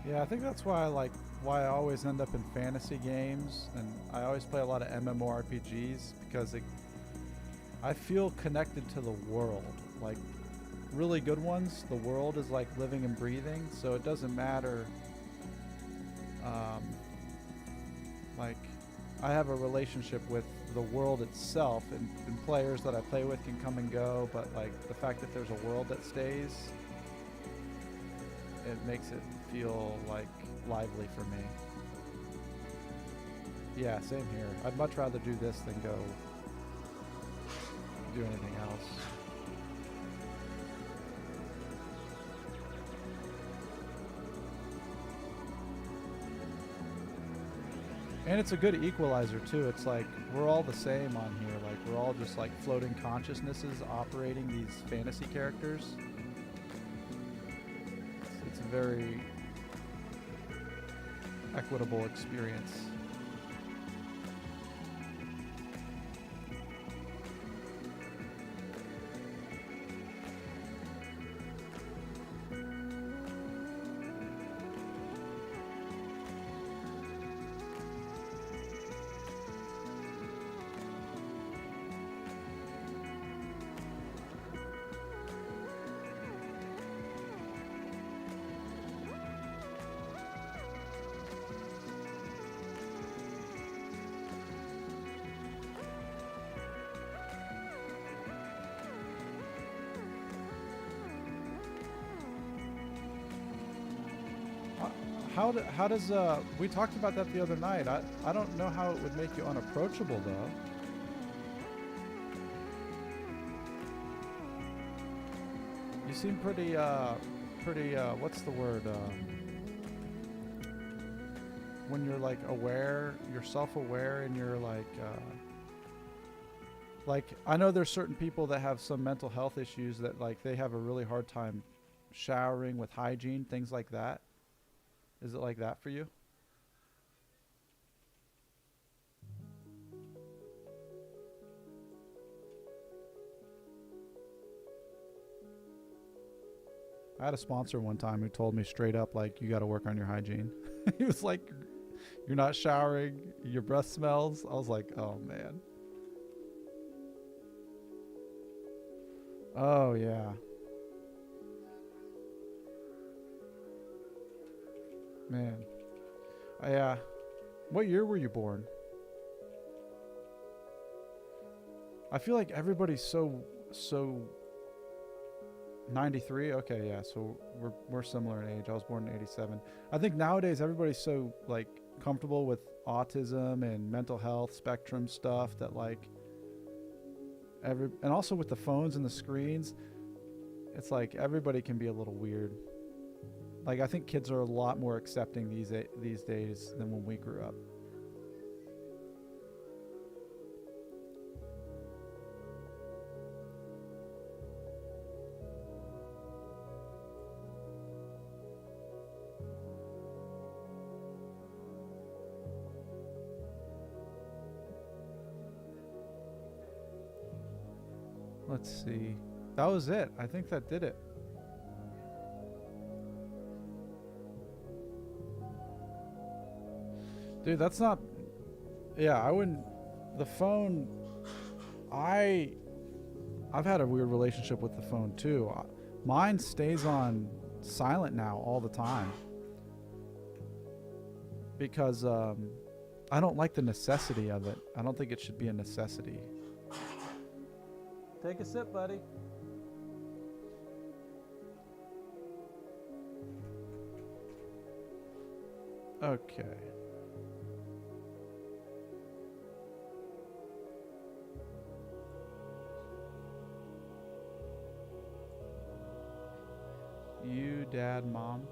Yeah, I think that's why I always end up in fantasy games, and I always play a lot of MMORPGs because I feel connected to the world. Like really good ones, the world is like living and breathing, so it doesn't matter. Like I have a relationship with the world itself, and players that I play with can come and go, but like the fact that there's a world that stays, it makes it feel like lively for me. Yeah, same here. I'd much rather do this than go do anything else. And it's a good equalizer too. It's like we're all the same on here. Like we're all just like floating consciousnesses operating these fantasy characters. It's a very equitable experience. how does we talked about that the other night. I don't know how it would make you unapproachable though. You seem pretty what's the word? When you're like aware, you're self-aware, and you're like I know there's certain people that have some mental health issues that like they have a really hard time showering with hygiene, things like that. Is it like that for you? I had a sponsor one time who told me straight up, like, you got to work on your hygiene. He was like, you're not showering, your breath smells. I was like, oh, man. Oh, yeah. Man. Yeah. What year were you born? I feel like everybody's so 93. Okay, yeah. So we're similar in age. I was born in 87. I think nowadays everybody's so like comfortable with autism and mental health spectrum stuff that like and also with the phones and the screens, it's like everybody can be a little weird. Like I think kids are a lot more accepting these days than when we grew up. Let's see. That was it. I think that did it. Dude, that's not... Yeah, I wouldn't... The phone... I've had a weird relationship with the phone, too. Mine stays on silent now all the time. Because I don't like the necessity of it. I don't think it should be a necessity. Take a sip, buddy. Okay. You, dad, mom.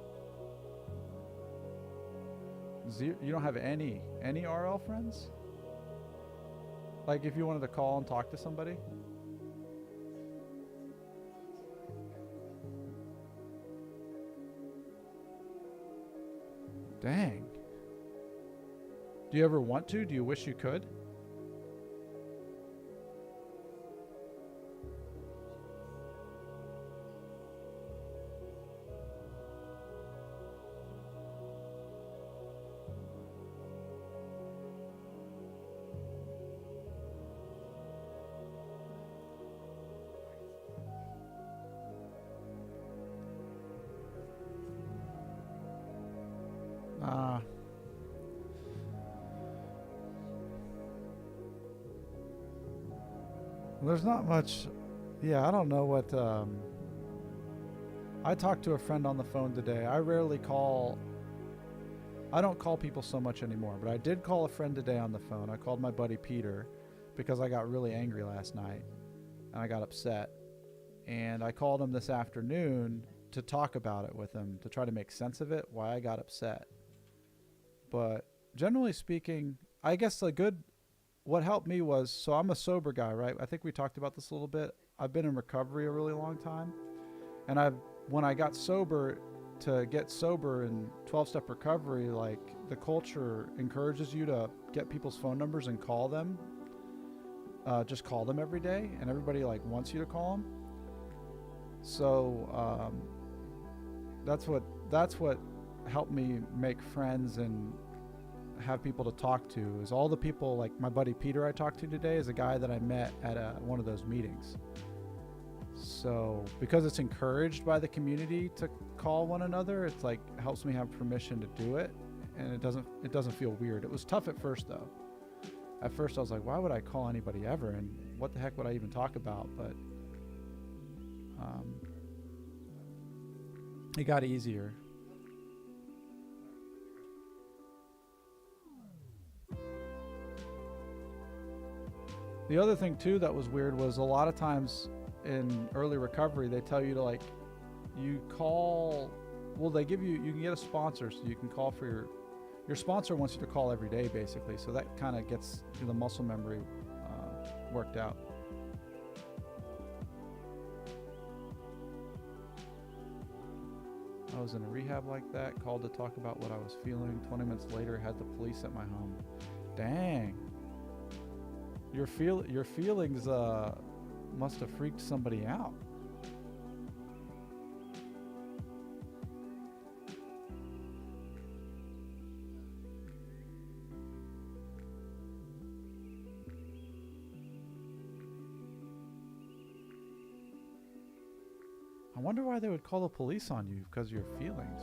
You don't have any RL friends? Like if you wanted to call and talk to somebody? Dang. Do you ever want to? Do you wish you could? There's not much. Yeah, I don't know what. I talked to a friend on the phone today. I rarely call. I don't call people so much anymore, but I did call a friend today on the phone. I called my buddy Peter because I got really angry last night and I got upset. And I called him this afternoon to talk about it with him, to try to make sense of it, why I got upset. But generally speaking, I guess what helped me was, so I'm a sober guy, right? I think we talked about this a little bit. I've been in recovery a really long time. And when I got sober, to get sober in 12-step recovery, like the culture encourages you to get people's phone numbers and call them. Just call them every day. And everybody like wants you to call them. So that's what helped me make friends and have people to talk to, is all the people, like my buddy Peter I talked to today is a guy that I met at one of those meetings. So because it's encouraged by the community to call one another, it's like it helps me have permission to do it, and it doesn't feel weird. It was tough at first though. At first I was like, why would I call anybody ever, and what the heck would I even talk about? But it got easier. The other thing too that was weird was a lot of times in early recovery they tell you to like, you call, well they give you, you can get a sponsor, so you can call for your sponsor wants you to call every day basically, so that kind of gets the muscle memory worked out. I was in a rehab like that, called to talk about what I was feeling. 20 minutes later, had the police at my home. Dang. Your feelings must have freaked somebody out. I wonder why they would call the police on you because of your feelings.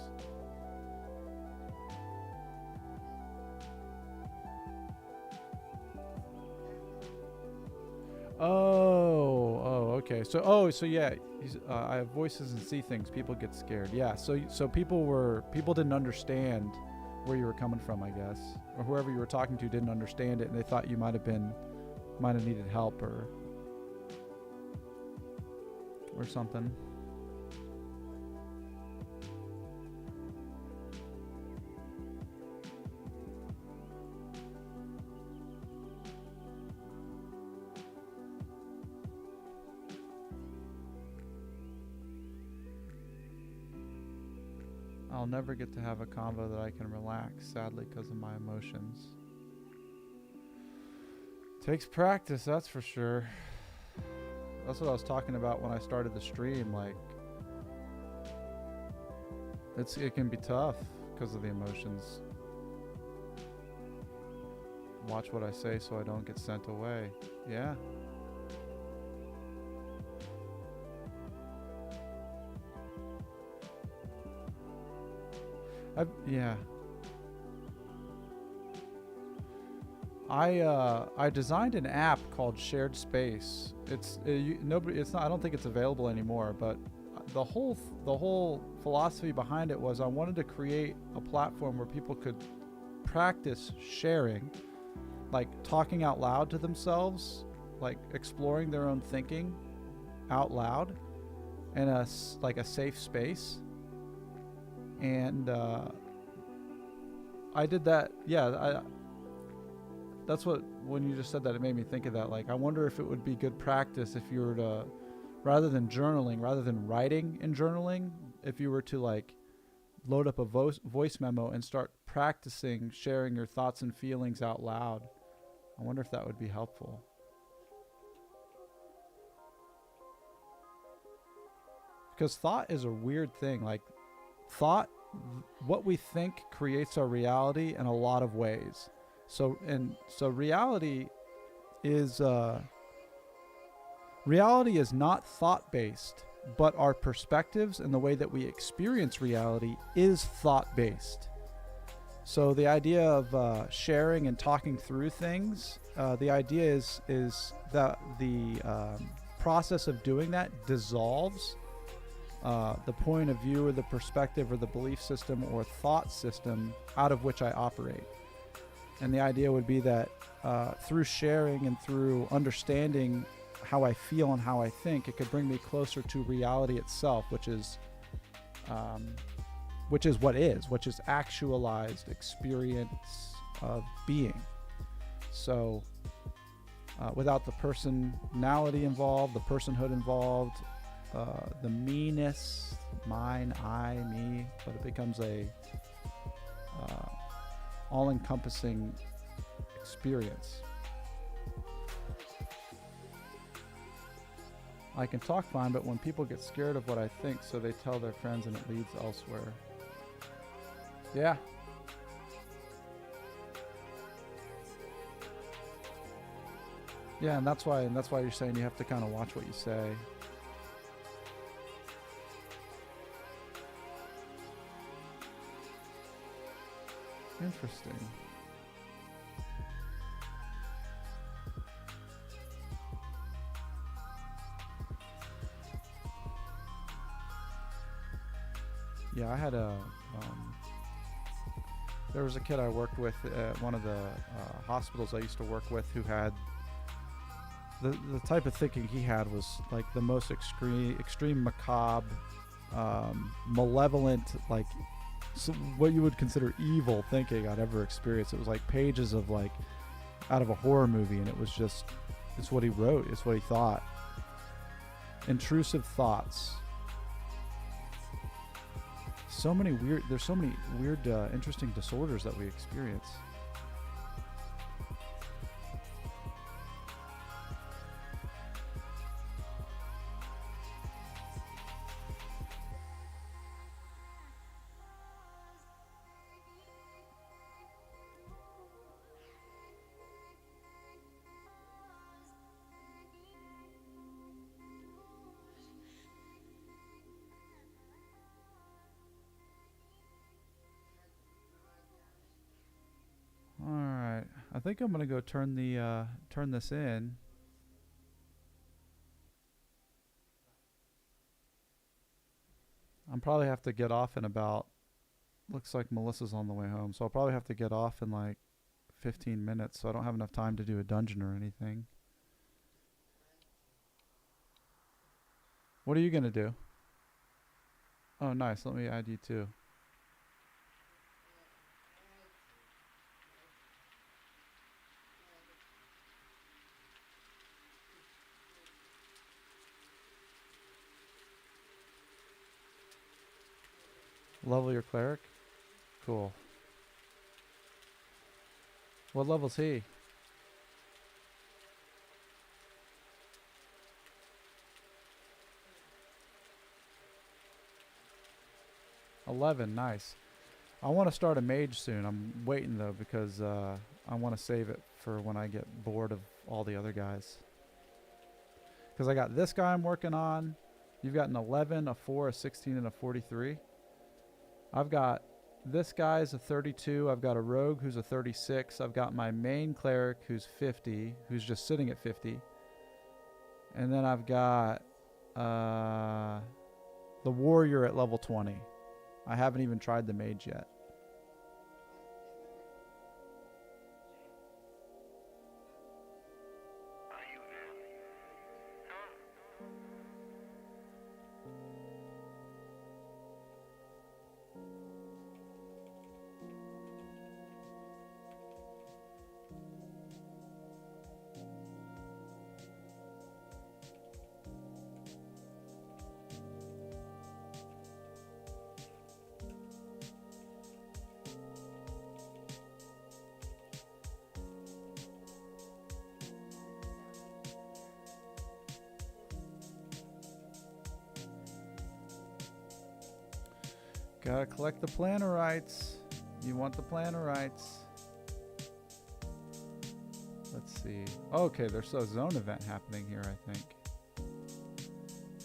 Oh, okay. So yeah, I have voices and see things. People get scared. Yeah. So people didn't understand where you were coming from, I guess, or whoever you were talking to didn't understand it, and they thought you might have needed help or something. I'll never get to have a convo that I can relax, sadly, because of my emotions. Takes practice, that's for sure. That's what I was talking about when I started the stream. Like, it can be tough because of the emotions. Watch what I say so I don't get sent away. Yeah. Yeah. I designed an app called Shared Space. It's not. I don't think it's available anymore. But the whole philosophy behind it was I wanted to create a platform where people could practice sharing, like talking out loud to themselves, like exploring their own thinking out loud in a safe space. And I did that. Yeah, that's what, when you just said that, it made me think of that. Like, I wonder if it would be good practice if you were to, rather than writing and journaling, if you were to like load up a voice memo and start practicing sharing your thoughts and feelings out loud. I wonder if that would be helpful. Because thought is a weird thing. Like, thought, what we think creates our reality in a lot of ways. So reality is not thought based, but our perspectives and the way that we experience reality is thought based. So the idea of sharing and talking through things, the idea is that the process of doing that dissolves the point of view or the perspective or the belief system or thought system out of which I operate. And the idea would be that through sharing and through understanding how I feel and how I think, it could bring me closer to reality itself, which is actualized experience of being. So without the personality involved, the personhood involved, the meanness, mine, I, me, but it becomes a all-encompassing experience. I can talk fine, but when people get scared of what I think, so they tell their friends and it leads elsewhere. Yeah. Yeah, and that's why you're saying you have to kind of watch what you say. Interesting. Yeah, I had there was a kid I worked with at one of the hospitals I used to work with who had the type of thinking he had was like the most extreme macabre, malevolent, like what you would consider evil thinking I'd ever experienced. It was like pages of like out of a horror movie, and it was just, it's what he wrote, it's what he thought. Intrusive thoughts. There's so many weird, interesting disorders that we experience. Alright, I think I'm gonna go turn this in. I'm probably have to get off in about, looks like Melissa's on the way home, so I'll probably have to get off in like 15 minutes, so I don't have enough time to do a dungeon or anything. What are you gonna do? Oh, nice. Let me add you too. Level your cleric? Cool. What level's he? $11, nice. I want to start a mage soon. I'm waiting though because I want to save it for when I get bored of all the other guys. Because I got this guy I'm working on. You've got an 11, a 4, a 16, and a 43. I've got this guy's a 32. I've got a rogue who's a 36. I've got my main cleric who's 50, who's just sitting at 50. And then I've got the warrior at level 20. I haven't even tried the mage yet. Gotta collect the planarites. You want the planarites. Let's see. Okay, there's a zone event happening here, I think.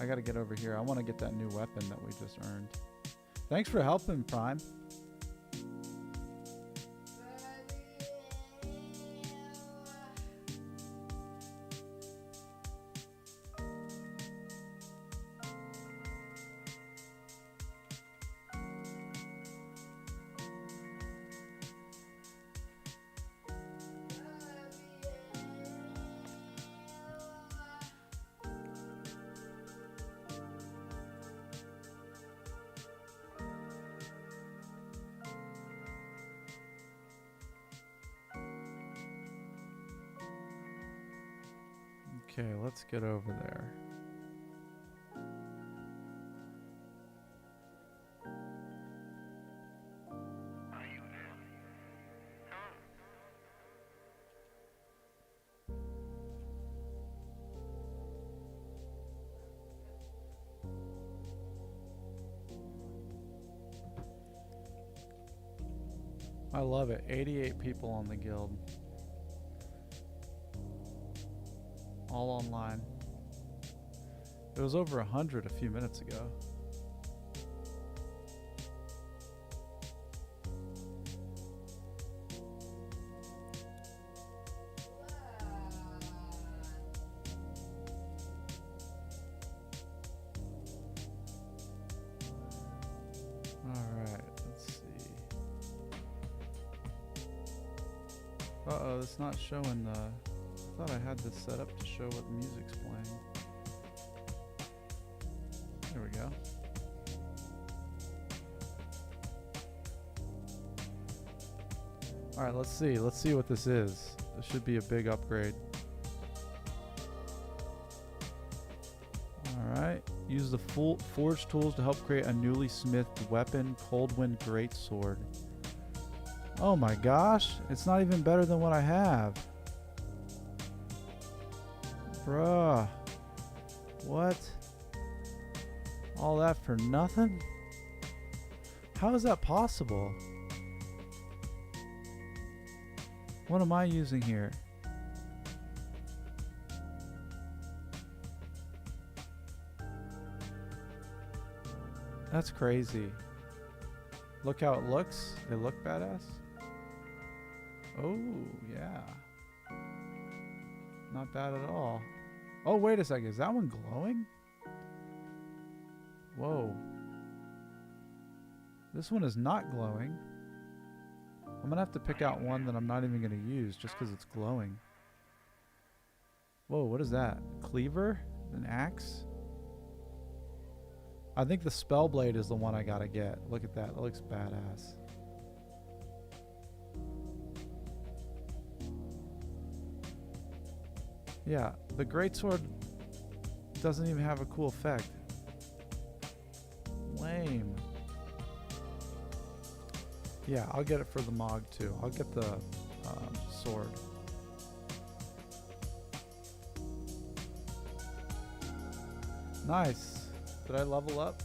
I gotta get over here. I want to get that new weapon that we just earned. Thanks for helping, Prime. Okay, let's get over there. I love it. 88 people on the guild. All online. It was over 100 a few minutes ago. Alright, let's see. Uh-oh, it's not showing the... thought I had this set up to show what the music's playing. There we go. Alright, let's see. Let's see what this is. This should be a big upgrade. Alright. Use the full forge tools to help create a newly smithed weapon, Coldwind Greatsword. Oh my gosh. It's not even better than what I have. Bruh. What? All that for nothing? How is that possible? What am I using here? That's crazy. Look how it looks. They look badass. Oh, yeah. Not bad at all. Oh, wait a second. Is that one glowing? Whoa. This one is not glowing. I'm going to have to pick out one that I'm not even going to use just because it's glowing. Whoa, what is that? Cleaver? An axe? I think the Spellblade is the one I got to get. Look at that. It looks badass. Yeah, the Greatsword doesn't even have a cool effect. Lame. Yeah, I'll get it for the Mog too. I'll get the sword. Nice. Did I level up?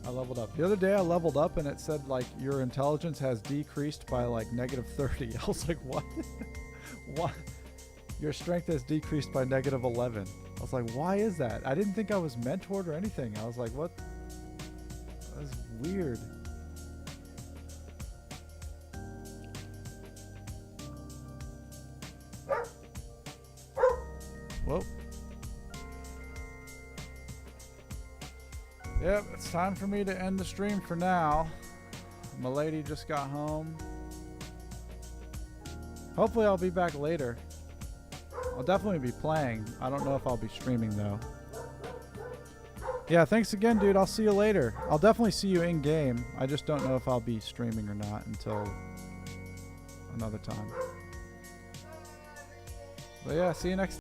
I leveled up. The other day I leveled up and it said like your intelligence has decreased by like -30. I was like, what? What? Your strength has decreased by -11. I was like, why is that? I didn't think I was mentored or anything. I was like, what? That's weird. Whoa. Yep, it's time for me to end the stream for now. My lady just got home. Hopefully I'll be back later. I'll definitely be playing. I don't know if I'll be streaming though. Yeah, thanks again, dude. I'll see you later. I'll definitely see you in game. I just don't know if I'll be streaming or not until another time. But yeah, see you next time.